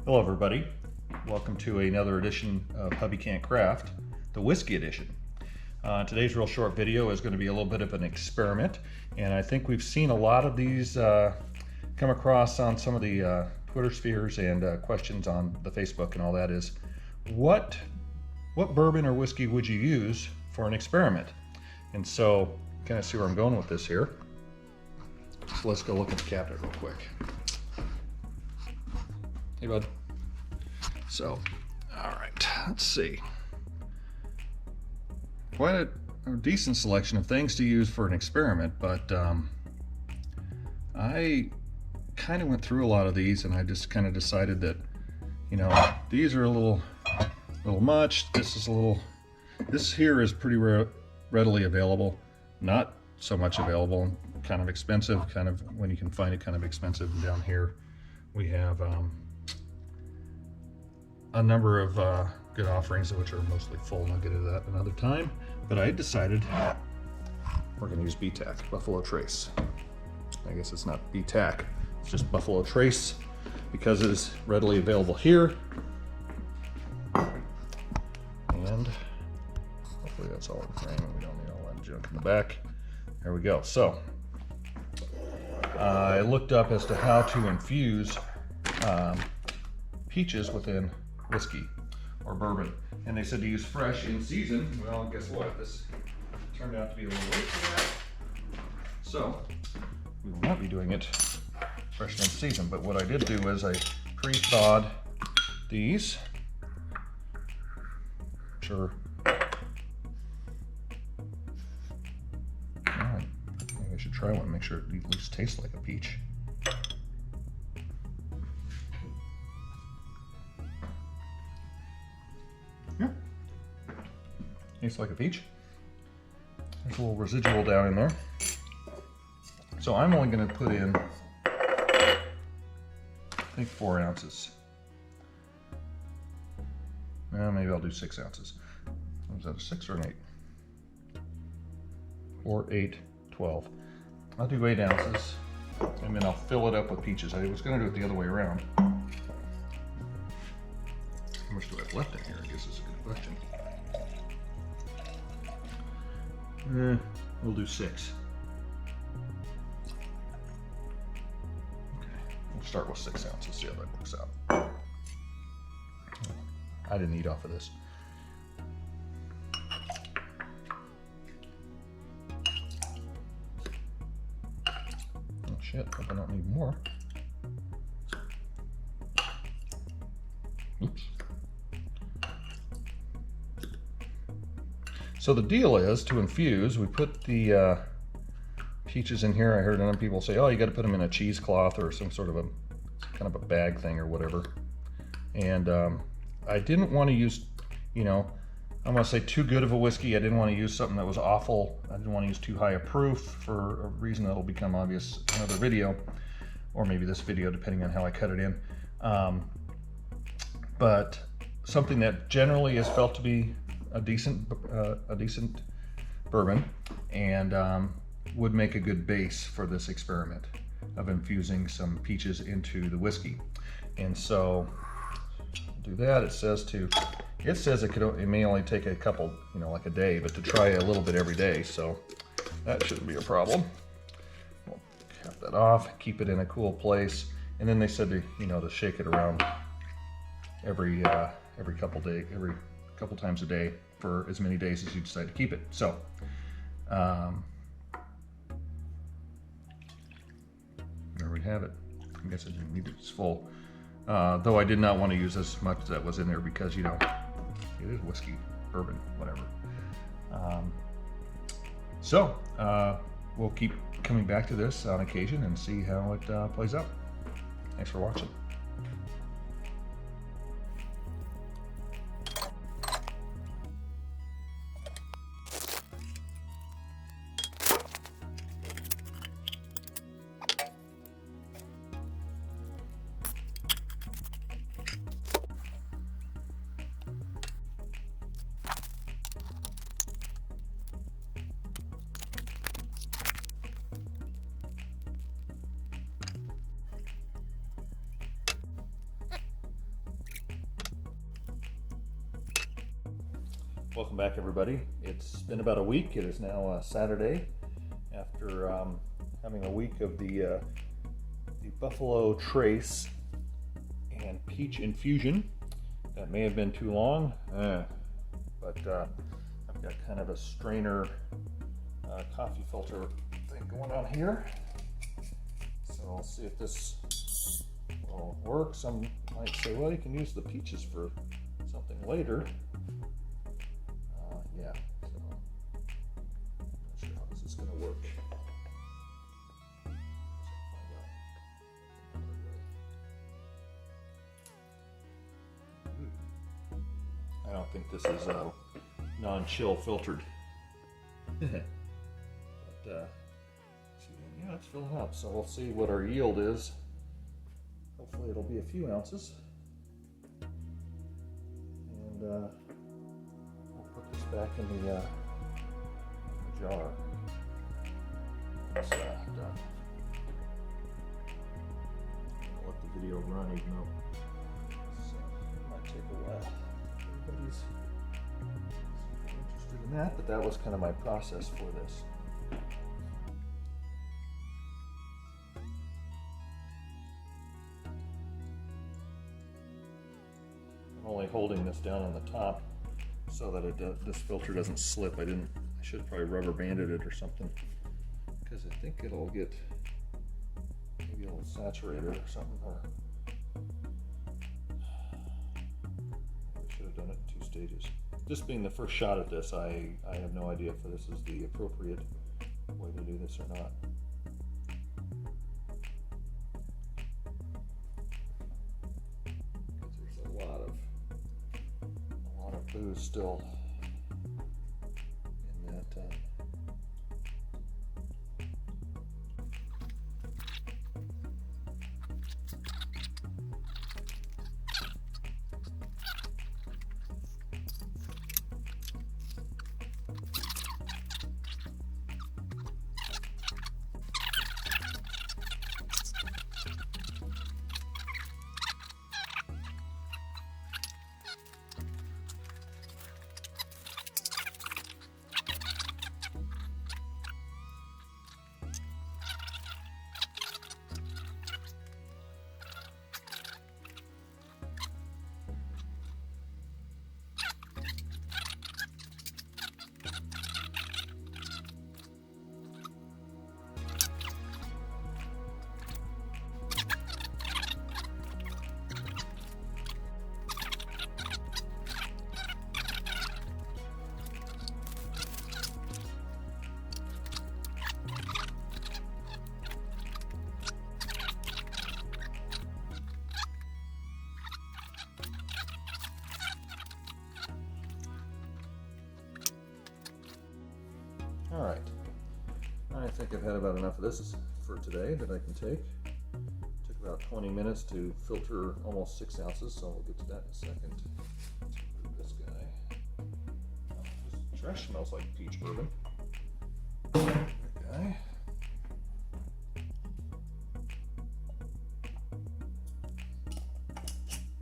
Hello everybody, welcome to another edition of Hubby Can't Craft, the whiskey edition. Today's real short video is going to be a little bit of an experiment, and I think we've seen a lot of these come across on some of the Twitter spheres and questions on the Facebook and all that is, what bourbon or whiskey would you use for an experiment? And so, kind of see where I'm going with this here. So let's go look at the cabinet real quick. Hey bud. So, all right, let's see. Quite a decent selection of things to use for an experiment, but I kind of went through a lot of these and I just kind of decided that, you know, these are a little much. This here is pretty readily available, not so much available, kind of expensive, kind of when you can find it, kind of expensive. And down here we have a number of good offerings, which are mostly full, and I'll get into that another time. But I decided we're going to use BTAC, Buffalo Trace. I guess it's not BTAC, it's just Buffalo Trace, because it is readily available here. And hopefully that's all in frame, and we don't need all that junk in the back. There we go. So I looked up as to how to infuse peaches within whiskey or bourbon, and they said to use fresh in season. Well, guess what? This turned out to be a little late for that. So we will not be doing it fresh in season, but what I did do is I pre-thawed these, which are, maybe I should try one, make sure it at least tastes like a peach. Yeah, tastes like a peach. There's a little residual down in there. So I'm only going to put in, I think, 4 ounces. Maybe I'll do 6 ounces. Was that a 6 or an 8? 4, 8, 12. I'll do 8 ounces, and then I'll fill it up with peaches. I was going to do it the other way around. How much do I have left in here? I guess is a good question. We'll do 6. Okay, we'll start with 6 ounces, see how that works out. I didn't eat off of this. Oh shit, hope I don't need more. Oops. So the deal is, to infuse, we put the peaches in here. I heard other people say, oh, you got to put them in a cheesecloth or some sort of a kind of a bag thing or whatever. And I didn't want to use, you know, I want to say too good of a whiskey. I didn't want to use something that was awful. I didn't want to use too high a proof for a reason that'll become obvious in another video, or maybe this video, depending on how I cut it in. But something that generally is felt to be a decent bourbon, and would make a good base for this experiment of infusing some peaches into the whiskey. And so do that. It says it may only take a couple, you know, like a day, but to try a little bit every day, so that shouldn't be a problem. We'll cap that off, keep it in a cool place, and then they said to, you know, to shake it around every couple times a day for as many days as you decide to keep it. So there we have it. I guess I didn't need it. It's full. Though I did not want to use as much as that was in there because, you know, it is whiskey, bourbon, whatever. So we'll keep coming back to this on occasion and see how it plays out. Thanks for watching. Welcome back, everybody. It's been about a week. It is now Saturday after having a week of the Buffalo Trace and Peach Infusion. That may have been too long, but I've got kind of a strainer coffee filter thing going on here. So I'll see if this will work. Some might say, well, you can use the peaches for something later. Yeah, so I'm not sure how this is going to work. I don't think this is non-chill filtered. But yeah, it's filling up, so we'll see what our yield is. Hopefully it'll be a few ounces. And we'll put this back in the jar. That's done. I'll let the video run even though it might take a while. Everybody's interested in that, but that was kind of my process for this. I'm only holding this down on the top so that this filter doesn't slip. I should probably rubber banded it or something, because I think it'll get maybe a little saturated or something. Or I should have done it in 2 stages. This being the first shot at this, I have no idea if this is the appropriate way to do this or not. Because there's a lot of booze still in that. All right, I think I've had about enough of this for today that I can take. Took about 20 minutes to filter almost 6 ounces, so we'll get to that in a second. Move this guy. Oh, this trash smells like peach bourbon. That guy.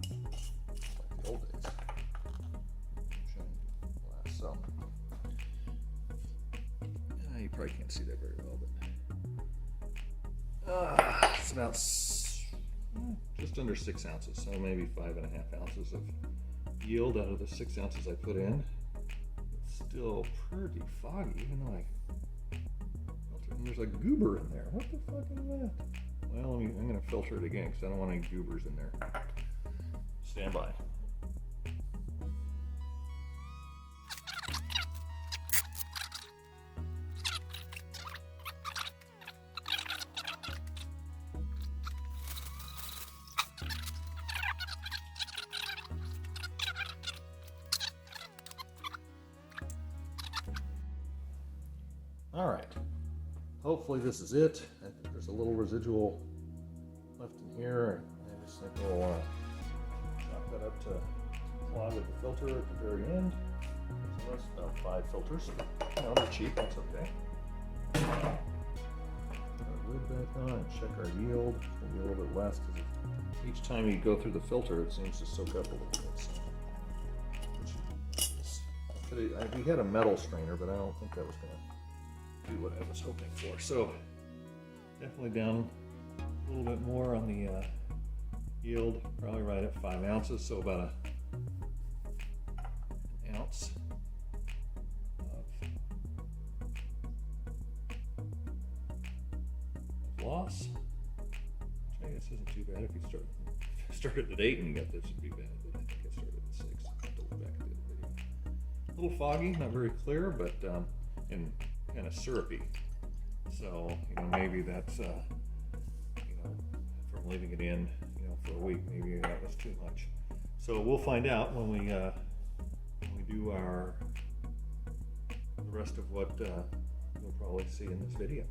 Like the old days. Glass, so. You probably can't see that very well, but it's about just under 6 ounces, so maybe 5.5 ounces of yield out of the 6 ounces I put in. It's still pretty foggy, even though there's a goober in there. What the fuck is that? Well, I'm going to filter it again because I don't want any goobers in there. Stand by. All right, hopefully this is it. I think there's a little residual left in here. I just think we'll chop that up to clog with the filter at the very end. So that's about 5 filters. You know, they're cheap, that's okay. Put our lid back on and check our yield. It's going to be a little bit less because each time you go through the filter, it seems to soak up a little bit. So, We had a metal strainer, but I don't think that was going to do what I was hoping for. So definitely down a little bit more on the yield, probably right at 5 ounces, so about an ounce of loss, which I guess isn't too bad. If you started at 8 and you got this, it'd be bad, but I think I started at 6. I have to look back at the other video. A little foggy, not very clear, but and kind of syrupy. So maybe that's from leaving it in for a week, maybe that was too much. So we'll find out when we do the rest of what you'll probably see in this video.